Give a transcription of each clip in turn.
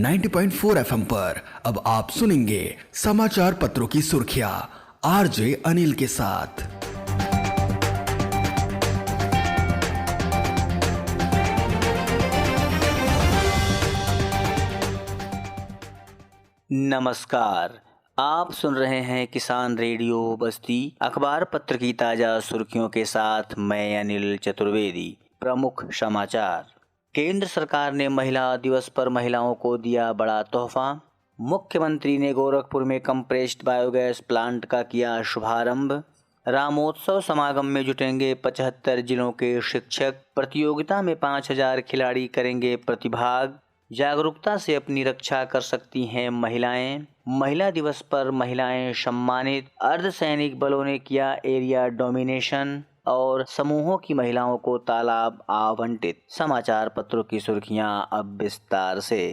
90.4 FM पर अब आप सुनेंगे समाचार पत्रों की सुर्खियां आरजे अनिल के साथ। नमस्कार, आप सुन रहे हैं किसान रेडियो बस्ती अखबार पत्र की ताजा सुर्खियों के साथ मैं अनिल चतुर्वेदी। प्रमुख समाचार। केंद्र सरकार ने महिला दिवस पर महिलाओं को दिया बड़ा तोहफा। मुख्यमंत्री ने गोरखपुर में कंप्रेस्ड बायोगैस प्लांट का किया शुभारंभ। रामोत्सव समागम में जुटेंगे 75 जिलों के शिक्षक। प्रतियोगिता में 5000 खिलाड़ी करेंगे प्रतिभाग। जागरूकता से अपनी रक्षा कर सकती हैं महिलाएं। महिला दिवस पर महिलाएं सम्मानित। अर्धसैनिक बलों ने किया एरिया डोमिनेशन और समूहों की महिलाओं को तालाब आवंटित। समाचार पत्रों की सुर्खियां अब विस्तार से।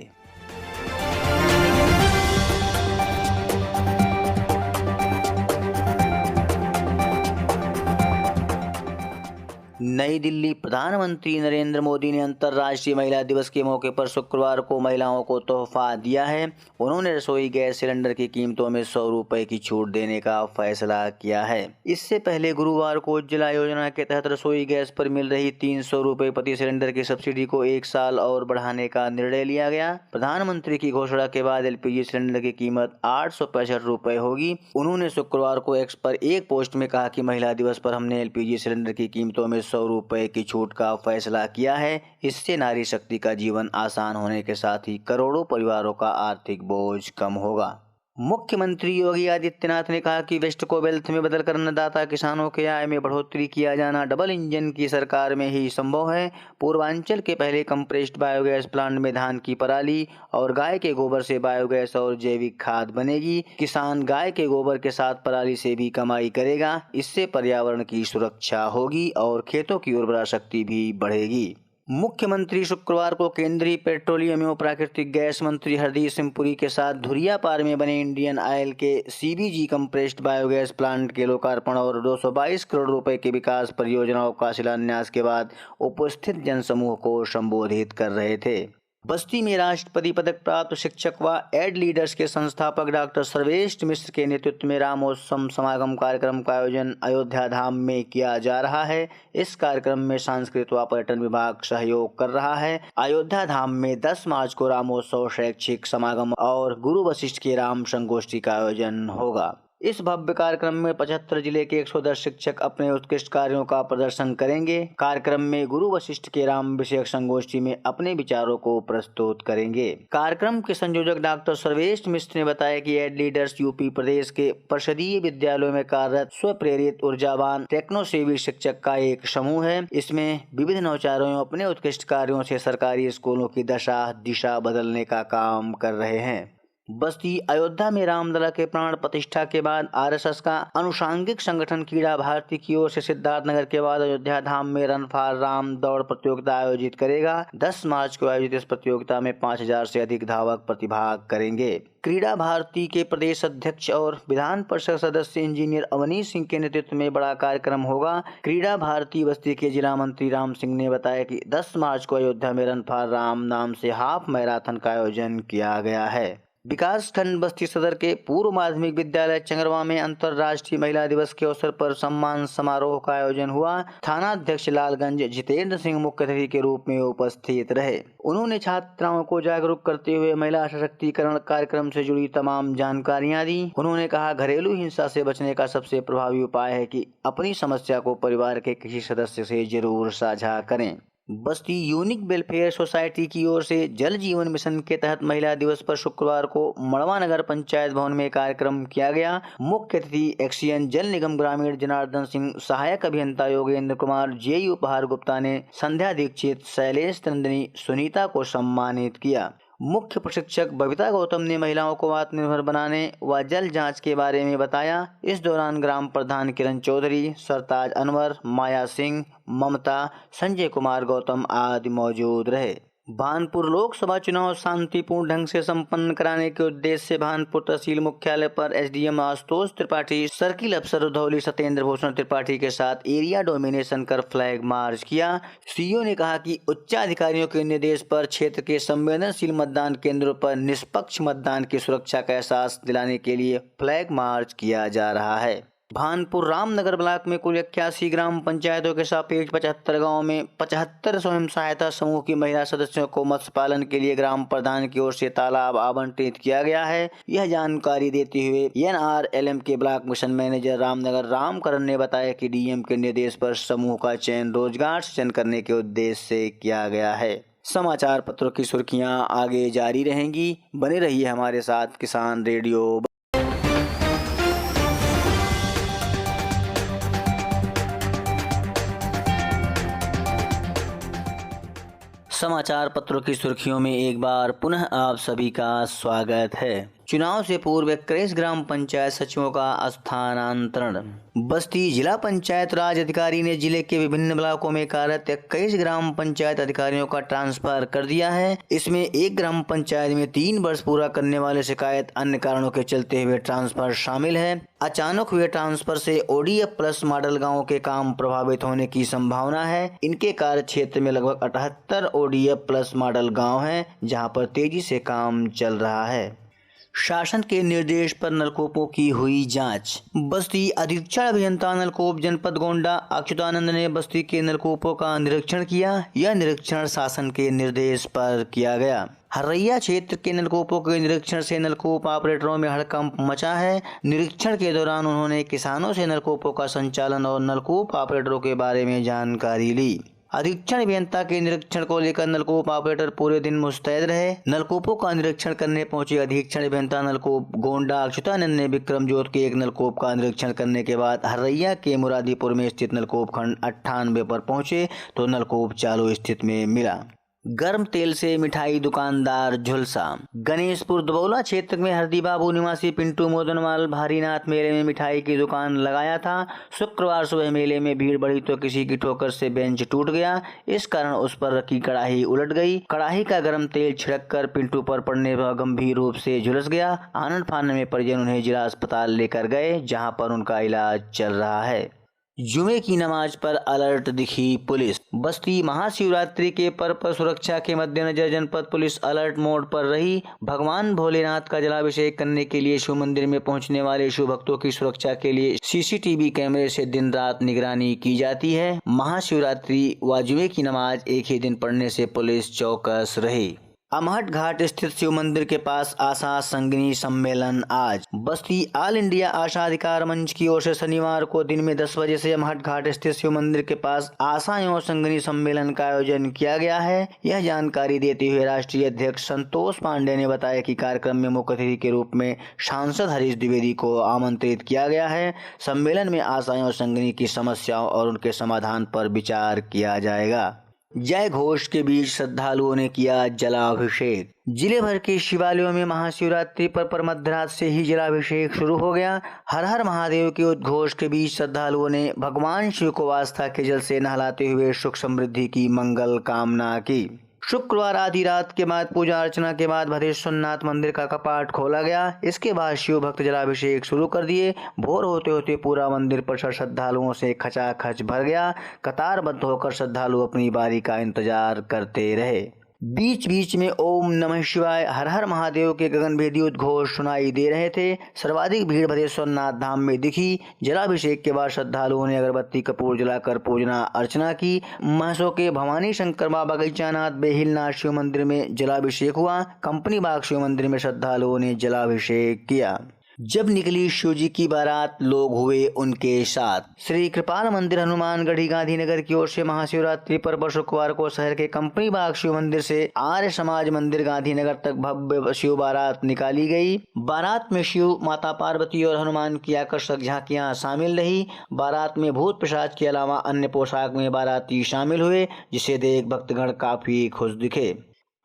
नई दिल्ली। प्रधानमंत्री नरेंद्र मोदी ने अंतर्राष्ट्रीय महिला दिवस के मौके पर शुक्रवार को महिलाओं को तोहफा दिया है। उन्होंने रसोई गैस सिलेंडर की कीमतों में 100 रुपए की छूट देने का फैसला किया है। इससे पहले गुरुवार को उज्ज्वला योजना के तहत रसोई गैस पर मिल रही 300 रुपए प्रति सिलेंडर की सब्सिडी को 1 साल और बढ़ाने का निर्णय लिया गया। प्रधानमंत्री की घोषणा के बाद एलपीजी सिलेंडर की कीमत 865 रुपए होगी। उन्होंने शुक्रवार को एक्स पर एक पोस्ट में कहा कि महिला दिवस पर हमने एलपीजी सिलेंडर की कीमतों में 100 रुपए की छूट का फैसला किया है। इससे नारी शक्ति का जीवन आसान होने के साथ ही करोड़ों परिवारों का आर्थिक बोझ कम होगा। मुख्यमंत्री योगी आदित्यनाथ ने कहा कि वेस्ट को वेल्थ में बदलकर अन्नदाता किसानों के आय में बढ़ोतरी किया जाना डबल इंजन की सरकार में ही संभव है। पूर्वांचल के पहले कंप्रेस्ड बायोगैस प्लांट में धान की पराली और गाय के गोबर से बायोगैस और जैविक खाद बनेगी। किसान गाय के गोबर के साथ पराली से भी कमाई करेगा। इससे पर्यावरण की सुरक्षा होगी और खेतों की उर्वरा शक्ति भी बढ़ेगी। मुख्यमंत्री शुक्रवार को केंद्रीय पेट्रोलियम एवं प्राकृतिक गैस मंत्री हरदीप सिंह पुरी के साथ धुरियापार में बने इंडियन ऑयल के सीबीजी कंप्रेस्ड बायोगैस प्लांट के लोकार्पण और 222 करोड़ रुपए के विकास परियोजनाओं का शिलान्यास के बाद उपस्थित जनसमूह को संबोधित कर रहे थे। बस्ती में राष्ट्रपति पदक प्राप्त शिक्षक व एड लीडर्स के संस्थापक डॉक्टर सर्वेश मिश्र के नेतृत्व में रामोत्सव समागम कार्यक्रम का आयोजन अयोध्या धाम में किया जा रहा है। इस कार्यक्रम में सांस्कृतिक व पर्यटन विभाग सहयोग कर रहा है। अयोध्या धाम में 10 मार्च को रामोत्सव शैक्षिक समागम और गुरु वशिष्ठ के राम संगोष्ठी का आयोजन होगा। इस भव्य कार्यक्रम में 75 जिले के 110 शिक्षक अपने उत्कृष्ट कार्यों का प्रदर्शन करेंगे। कार्यक्रम में गुरु वशिष्ठ के राम विषयक संगोष्ठी में अपने विचारों को प्रस्तुत करेंगे। कार्यक्रम के संयोजक डॉक्टर सर्वेश मिश्र ने बताया कि एड लीडर्स यूपी प्रदेश के परिषदीय विद्यालयों में कार्यरत स्वप्रेरित ऊर्जावान टेक्नोसेवी शिक्षक का एक समूह है। इसमें विविध नवाचारों अपने उत्कृष्ट कार्यों से सरकारी स्कूलों की दशा दिशा बदलने का काम कर रहे हैं। बस्ती। अयोध्या में रामलला के प्राण प्रतिष्ठा के बाद आरएसएस का अनुषांगिक संगठन क्रीड़ा भारती की ओर से सिद्धार्थनगर के बाद अयोध्या धाम में रन फॉर राम दौड़ प्रतियोगिता आयोजित करेगा। 10 मार्च को आयोजित इस प्रतियोगिता में 5000 से अधिक धावक प्रतिभाग करेंगे। क्रीड़ा भारती के प्रदेश अध्यक्ष और विधान परिषद सदस्य इंजीनियर अवनीश सिंह के नेतृत्व में बड़ा कार्यक्रम होगा। क्रीड़ा भारती बस्ती के जिला मंत्री राम सिंह ने बताया कि 10 मार्च को अयोध्या में रन फॉर राम नाम से हाफ मैराथन का आयोजन किया गया है। विकास खंड बस्ती सदर के पूर्व माध्यमिक विद्यालय चंगरवा में अंतर्राष्ट्रीय महिला दिवस के अवसर पर सम्मान समारोह का आयोजन हुआ। थाना अध्यक्ष लालगंज जितेंद्र सिंह मुख्य अतिथि के रूप में उपस्थित रहे। उन्होंने छात्राओं को जागरूक करते हुए महिला सशक्तिकरण कार्यक्रम से जुड़ी तमाम जानकारियां दी। उन्होंने कहा, घरेलू हिंसा से बचने का सबसे प्रभावी उपाय है कि अपनी समस्या को परिवार के किसी सदस्य से जरूर साझा करें। बस्ती यूनिक वेलफेयर सोसाइटी की ओर से जल जीवन मिशन के तहत महिला दिवस पर शुक्रवार को मड़वा नगर पंचायत भवन में कार्यक्रम किया गया। मुख्य अतिथि एक्सियन जल निगम ग्रामीण जनार्दन सिंह, सहायक अभियंता योगेंद्र कुमार, जेयू उपहार गुप्ता ने संध्या दीक्षित, शैलेश नंदिनी, सुनीता को सम्मानित किया। मुख्य प्रशिक्षक बबीता गौतम ने महिलाओं को आत्मनिर्भर बनाने व जल जांच के बारे में बताया। इस दौरान ग्राम प्रधान किरण चौधरी, सरताज अनवर, माया सिंह, ममता, संजय कुमार गौतम आदि मौजूद रहे। भानपुर लोकसभा चुनाव शांतिपूर्ण ढंग से संपन्न कराने के उद्देश्य से भानपुर तहसील मुख्यालय पर एसडीएम आशुतोष त्रिपाठी, सर्किल अफसर रुधौली सत्येंद्र भूषण त्रिपाठी के साथ एरिया डोमिनेशन कर फ्लैग मार्च किया। सीईओ ने कहा कि उच्चाधिकारियों के निर्देश पर क्षेत्र के संवेदनशील मतदान केंद्रों पर निष्पक्ष मतदान की सुरक्षा का एहसास दिलाने के लिए फ्लैग मार्च किया जा रहा है। भानपुर रामनगर ब्लॉक में कुल 81 ग्राम पंचायतों के सापेक्ष 75 गाँव में 75 स्वयं सहायता समूह की महिला सदस्यों को मत्स्य पालन के लिए ग्राम प्रधान की ओर से तालाब आवंटित किया गया है। यह जानकारी देते हुए एनआरएलएम के block mission manager Ramnagar Ramkaran ने बताया कि डीएम के निर्देश पर समूह का चयन रोजगार सृजन करने के उद्देश्य से किया गया है। समाचार पत्रों की सुर्खियां आगे जारी रहेंगी, बने रहिए हमारे साथ किसान रेडियो। समाचार पत्रों की सुर्खियों में एक बार पुनः आप सभी का स्वागत है। चुनाव से पूर्व 21 ग्राम पंचायत सचिवों का स्थानांतरण। बस्ती जिला पंचायत राज अधिकारी ने जिले के विभिन्न ब्लॉकों में कार्यरत 21 ग्राम पंचायत अधिकारियों का ट्रांसफर कर दिया है। इसमें एक ग्राम पंचायत में 3 वर्ष पूरा करने वाले शिकायत अन्य कारणों के चलते हुए ट्रांसफर शामिल है। अचानक हुए ट्रांसफर से ओडीएफ प्लस मॉडल गाँव के काम प्रभावित होने की संभावना है। इनके कार्य क्षेत्र में लगभग 78 ओडीएफ प्लस मॉडल गाँव है, जहाँ पर तेजी से काम चल रहा है। शासन के निर्देश पर नलकूपों की हुई जांच। बस्ती अधीक्षण अभियंता नलकूप जनपद गोंडा अच्युतानंद ने बस्ती के नलकूपों का निरीक्षण किया। यह निरीक्षण शासन के निर्देश पर किया गया। हरैया क्षेत्र के नलकूपों के निरीक्षण से नलकूप ऑपरेटरों में हड़कंप मचा है। निरीक्षण के दौरान उन्होंने किसानों से नलकूपों का संचालन और नलकूप ऑपरेटरों के बारे में जानकारी ली। अधीक्षण अभियंता के निरीक्षण को लेकर नलकूप ऑपरेटर पूरे दिन मुस्तैद रहे। नलकूपों का निरीक्षण करने पहुंचे अधीक्षण अभियंता नलकूप गोंडा अच्युतानंद ने विक्रमजोत के एक नलकूप का निरीक्षण करने के बाद हरैया के मुरादीपुर में स्थित नलकूप खंड 98 पर पहुंचे तो नलकूप चालू स्थिति में मिला। गर्म तेल से मिठाई दुकानदार झुलसा। गणेशपुर दुबौला क्षेत्र में हरदी बाबू निवासी पिंटू मोदनवाल भारीनाथ मेले में मिठाई की दुकान लगाया था। शुक्रवार सुबह मेले में भीड़ बढ़ी तो किसी की ठोकर से बेंच टूट गया। इस कारण उस पर रखी कड़ाही उलट गई। कड़ाही का गर्म तेल छिड़क कर पिंटू पर पड़ने पर गंभीर रूप से झुलस गया। आनंद फानन में परिजन उन्हें जिला अस्पताल लेकर गए, जहाँ पर उनका इलाज चल रहा है। जुमे की नमाज पर अलर्ट दिखी पुलिस। बस्ती महाशिवरात्रि के पर्व पर सुरक्षा के मद्देनजर जनपद पुलिस अलर्ट मोड पर रही। भगवान भोलेनाथ का जलाभिषेक करने के लिए शिव मंदिर में पहुंचने वाले शिव भक्तों की सुरक्षा के लिए सीसीटीवी कैमरे से दिन रात निगरानी की जाती है। महाशिवरात्रि व जुमे की नमाज एक ही दिन पढ़ने से पुलिस चौकस रही। अमहट घाट स्थित शिव मंदिर के पास आशा संगिनी सम्मेलन आज। बस्ती ऑल इंडिया आशा अधिकार मंच की ओर से शनिवार को दिन में 10 बजे से अमहट घाट स्थित शिव मंदिर के पास आशा एवं संगिनी सम्मेलन का आयोजन किया गया है। यह जानकारी देते हुए राष्ट्रीय अध्यक्ष संतोष पांडे ने बताया कि कार्यक्रम में मुख्य अतिथि के रूप में सांसद हरीश द्विवेदी को आमंत्रित किया गया है। सम्मेलन में आशा एवं संगिनी की समस्याओं और उनके समाधान पर विचार किया जाएगा। जय घोष के बीच श्रद्धालुओं ने किया जलाभिषेक। जिले भर के शिवालयों में महाशिवरात्रि पर मध्यरात से ही जलाभिषेक शुरू हो गया। हर हर महादेव के उद्घोष के बीच श्रद्धालुओं ने भगवान शिव को आस्था के जल से नहलाते हुए सुख समृद्धि की मंगल कामना की। शुक्रवार आधी रात के बाद पूजा अर्चना के बाद भदेश्वर नाथ मंदिर का कपाट खोला गया। इसके बाद शिव भक्त जलाभिषेक शुरू कर दिए। भोर होते होते पूरा मंदिर परिसर श्रद्धालुओं से खचाखच भर गया। कतारबद्ध होकर श्रद्धालु अपनी बारी का इंतजार करते रहे। बीच बीच में ओम नमः शिवाय हर हर महादेव के गगनभेदी उद्घोष सुनाई दे रहे थे। सर्वाधिक भीड़ भदेश्वर नाथ धाम में दिखी। जलाभिषेक के बाद श्रद्धालुओं ने अगरबत्ती कपूर जलाकर पूजना अर्चना की। महसो के भवानी शंकर बाबा गैचानाथ बेहिलनाथ शिव मंदिर में जलाभिषेक हुआ। कंपनी बाग शिव मंदिर में श्रद्धालुओं ने जलाभिषेक किया। जब निकली शिवजी की बारात लोग हुए उनके साथ। श्री कृपाल मंदिर हनुमानगढ़ी गांधीनगर की ओर से महाशिवरात्रि पर शुक्रवार को शहर के कंपनी बाग शिव मंदिर से आर्य समाज मंदिर गांधीनगर तक भव्य शिव बारात निकाली गई। बारात में शिव, माता पार्वती और हनुमान की आकर्षक झांकियां शामिल रही। बारात में भूत पिशाच के अलावा अन्य पोशाक में बाराती शामिल हुए, जिसे देख भक्तगण काफी खुश दिखे।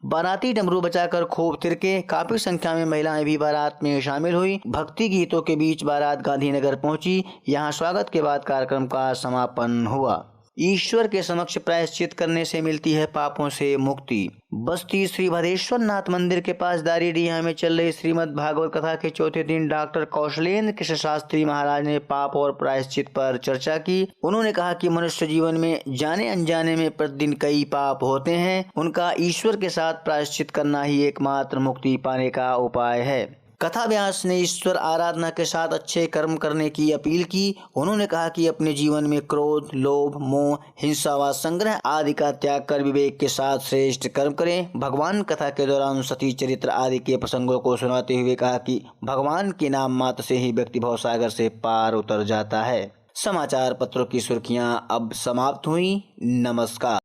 बाराती डमरू बजाकर खूब थिरके। काफी संख्या में महिलाएं भी बारात में शामिल हुई। भक्ति गीतों के बीच बारात गांधीनगर पहुंची। यहां स्वागत के बाद कार्यक्रम का समापन हुआ। ईश्वर के समक्ष प्रायश्चित करने से मिलती है पापों से मुक्ति। बस्ती श्री भदेश्वर नाथ मंदिर के पास दारीडीहा में चल रही श्रीमद् भागवत कथा के चौथे दिन डॉक्टर कौशलेंद्र कृष्ण शास्त्री महाराज ने पाप और प्रायश्चित पर चर्चा की। उन्होंने कहा कि मनुष्य जीवन में जाने अनजाने में प्रतिदिन कई पाप होते हैं, उनका ईश्वर के साथ प्रायश्चित करना ही एकमात्र मुक्ति पाने का उपाय है। कथा व्यास ने ईश्वर आराधना के साथ अच्छे कर्म करने की अपील की। उन्होंने कहा कि अपने जीवन में क्रोध, लोभ, मोह, हिंसा व संग्रह आदि का त्याग कर विवेक के साथ श्रेष्ठ कर्म करें। भगवान कथा के दौरान सती चरित्र आदि के प्रसंगों को सुनाते हुए कहा कि भगवान के नाम मात्र से ही व्यक्ति भवसागर से पार उतर जाता है। समाचार पत्रों की सुर्खियां अब समाप्त हुई। नमस्कार।